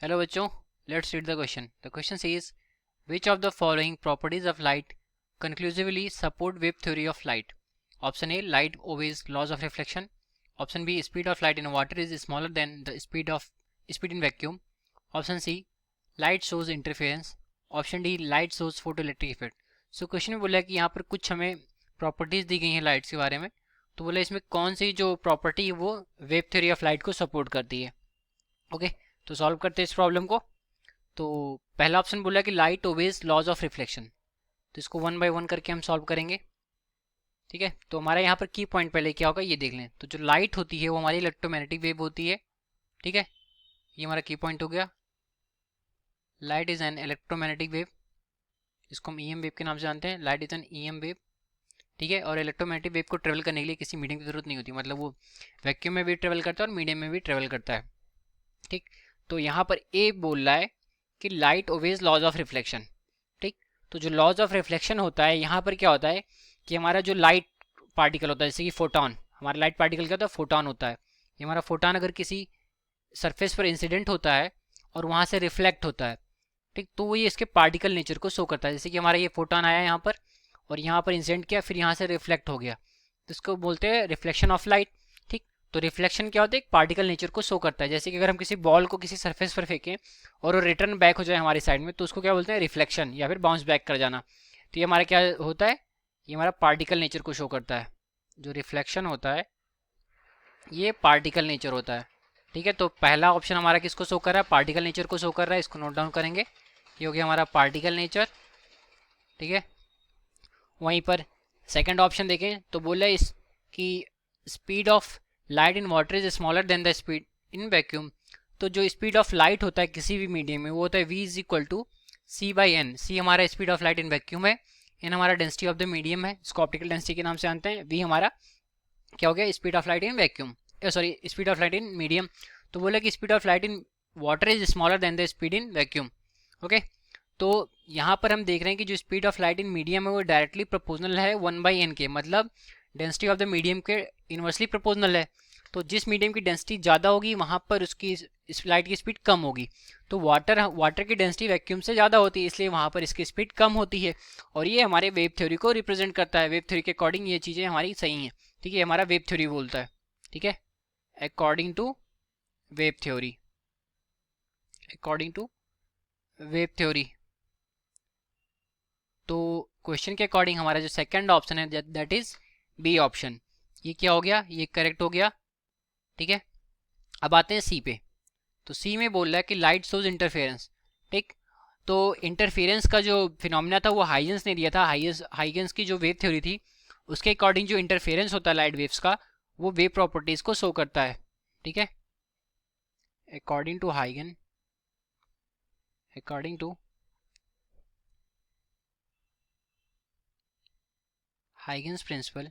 Hello बच्चों, let's read the question. The question says which of the following properties of light conclusively support wave theory of light? Option A, light obeys laws of reflection. Option B, speed of light in water is smaller than the speed in vacuum. Option C, light shows interference. Option D, light shows photoelectric effect. So question में बोला है कि यहाँ पर कुछ हमें properties दी गई हैं लाइट्स के बारे में. तो बोला इसमें कौन सी जो प्रॉपर्टी है वो वेव थ्योरी ऑफ लाइट को सपोर्ट करती है. ओके, तो सॉल्व करते हैं इस प्रॉब्लम को. तो पहला ऑप्शन बोला कि light obeys laws of reflection. तो इसको वन बाय वन करके हम सॉल्व करेंगे. ठीक है, तो हमारा यहाँ पर की पॉइंट पहले क्या होगा ये देख लें. तो जो लाइट होती है वो हमारी इलेक्ट्रोमैग्नेटिक वेव होती है. ठीक है, ये हमारा की पॉइंट हो गया. Light is an electromagnetic wave. इसको हम ईएम वेव के नाम से जानते हैं. Light is an EM wave. ठीक है, और इलेक्ट्रोमैग्नेटिक वेव को ट्रेवल करने के लिए किसी मीडियम की जरूरत नहीं होती. मतलब वो वैक्यूम में भी ट्रेवल करता है और मीडियम में भी ट्रेवल करता है. ठीक, तो यहाँ पर ए बोल रहा है कि light obeys laws of reflection. ठीक, तो जो लॉज ऑफ रिफ्लेक्शन होता है यहाँ पर क्या होता है कि हमारा जो लाइट पार्टिकल होता है जैसे कि फोटॉन, हमारा लाइट पार्टिकल क्या होता है, फोटॉन होता है. ये हमारा फोटॉन अगर किसी सरफेस पर इंसिडेंट होता है और वहाँ से रिफ्लेक्ट होता है, ठीक, तो वो ये इसके पार्टिकल नेचर को शो करता है. जैसे कि हमारा ये फोटॉन आया यहाँ पर और यहाँ पर इंसिडेंट किया, फिर यहाँ से रिफ्लेक्ट हो गया, तो इसको बोलते हैं रिफ्लेक्शन ऑफ लाइट. ठीक, तो रिफ्लेक्शन क्या होता है, एक पार्टिकल नेचर को शो करता है. जैसे कि अगर हम किसी बॉल को किसी सरफेस पर फेंकें और वो रिटर्न बैक हो जाए हमारी साइड में, तो उसको क्या बोलते हैं, रिफ्लेक्शन या फिर बाउंस बैक कर जाना. तो ये हमारा क्या होता है, ये हमारा पार्टिकल नेचर को शो करता है. जो रिफ्लेक्शन होता है ये पार्टिकल नेचर होता है. ठीक है, तो पहला ऑप्शन हमारा किसको शो कर रहा है, पार्टिकल नेचर को शो कर रहा है. इसको नोट डाउन करेंगे, ये हो गया हमारा पार्टिकल नेचर. ठीक है, वहीं पर सेकंड ऑप्शन देखें तो बोला इस कि speed of light in water is smaller than the speed in vacuum. तो जो स्पीड ऑफ लाइट होता है किसी भी मीडियम में वो होता है v is equal to C by N. C हमारा speed of light in vacuum है, एन हमारा डेंसिटी ऑफ द मीडियम है, इसको ऑप्टिकल डेंसिटी के नाम से जानते हैं. v हमारा क्या हो गया, speed of light in vacuum, sorry speed of light in medium. तो बोला कि speed of light in water is smaller than the speed in vacuum. Okay, तो यहाँ पर हम देख रहे हैं कि जो speed of light in medium है वो डायरेक्टली प्रोपोर्शनल है 1/n के, मतलब डेंसिटी ऑफ द मीडियम के इन्वर्सली प्रोपोर्शनल है. तो जिस मीडियम की डेंसिटी ज़्यादा होगी वहाँ पर उसकी लाइट की स्पीड कम होगी. तो वाटर की डेंसिटी वैक्यूम से ज़्यादा होती है, इसलिए वहाँ पर इसकी स्पीड कम होती है. और ये हमारे वेव थ्योरी को रिप्रेजेंट करता है. वेव थ्योरी के अकॉर्डिंग ये चीज़ें हमारी सही हैं. ठीक है, हमारा वेव थ्योरी बोलता है. ठीक है, according to wave theory, according to wave theory. तो क्वेश्चन के अकॉर्डिंग हमारा जो सेकंड ऑप्शन है दैट इज बी ऑप्शन. ये क्या हो गया, ये करेक्ट हो गया. ठीक है, अब आते हैं सी पे. तो सी में बोल रहा है कि लाइट शोज इंटरफेरेंस. ठीक, तो इंटरफेरेंस का जो फिनोमिना था वो हाइगन्स ने दिया था. हाइगन्स की जो वेव थ्योरी थी उसके अकॉर्डिंग जो इंटरफेरेंस होता है लाइट वेव्स का वो वेव प्रॉपर्टीज को शो करता है. ठीक है, अकॉर्डिंग टू हाइगन, according to Huygens principle,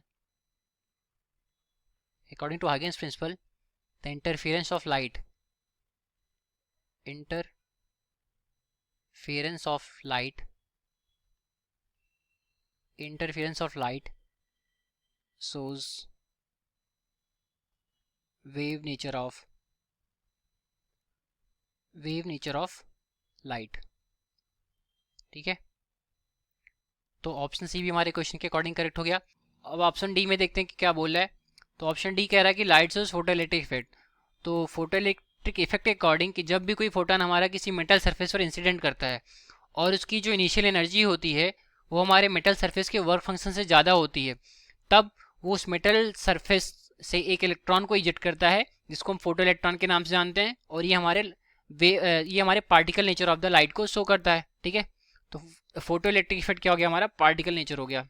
according to Huygens principle, the interference of light shows wave nature of light. ठीक है, तो ऑप्शन सी भी हमारे क्वेश्चन के अकॉर्डिंग करेक्ट हो गया. अब ऑप्शन डी में देखते हैं कि क्या बोल रहा है. तो ऑप्शन डी कह रहा है कि लाइट शोज फोटोइलेक्ट्रिक इफेक्ट. तो फोटोइलेक्ट्रिक इफेक्ट के अकॉर्डिंग कि जब भी कोई फोटोन हमारा किसी मेटल सरफेस पर इंसिडेंट करता है और उसकी जो इनिशियल एनर्जी होती है वो हमारे मेटल सरफेस के वर्क फंक्शन से ज़्यादा होती है, तब वो उस मेटल सरफेस से एक इलेक्ट्रॉन को इजेक्ट करता है जिसको हम फोटो इलेक्ट्रॉन के नाम से जानते हैं. और ये हमारे particle nature of the light को शो करता है. ठीक है, तो फोटो इलेक्ट्रिक इफेक्ट क्या हो गया, हमारा पार्टिकल नेचर हो गया.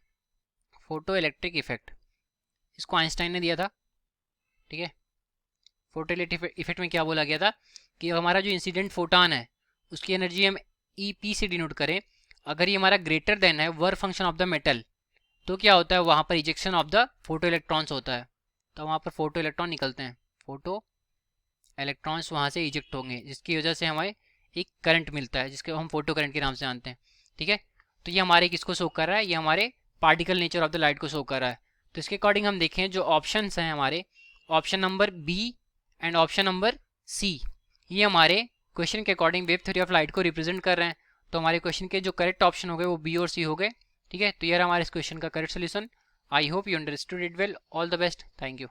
फोटो इलेक्ट्रिक इफेक्ट इसको आइंस्टाइन ने दिया था. ठीक है, फोटो इलेक्ट्रिक इफेक्ट में क्या बोला गया था कि हमारा जो इंसिडेंट फोटॉन है उसकी एनर्जी हम ई से डिनोट करें, अगर ये हमारा ग्रेटर देन है work function of the metal, तो क्या होता है वहाँ पर ejection of the photo electrons होता है. तो वहाँ पर फोटो इलेक्ट्रॉन निकलते हैं, फोटो इलेक्ट्रॉन्स वहाँ से इजेक्ट होंगे जिसकी वजह से हमें एक करंट मिलता है जिसके हम फोटो करंट के नाम से जानते हैं. ठीक है, तो ये हमारे किसको शो कर रहा है, ये हमारे particle nature of the light को शो कर रहा है. तो इसके अकॉर्डिंग हम देखें जो ऑप्शंस हैं हमारे, option number B and option number C, ये हमारे क्वेश्चन के according wave theory of light को रिप्रेजेंट कर रहे हैं, तो हमारे क्वेश्चन के जो करेक्ट ऑप्शन हो गए वो बी और सी हो गए। ठीक है, तो ये हमारे इस क्वेश्चन का correct solution. I hope you understood it well. All the best, thank you.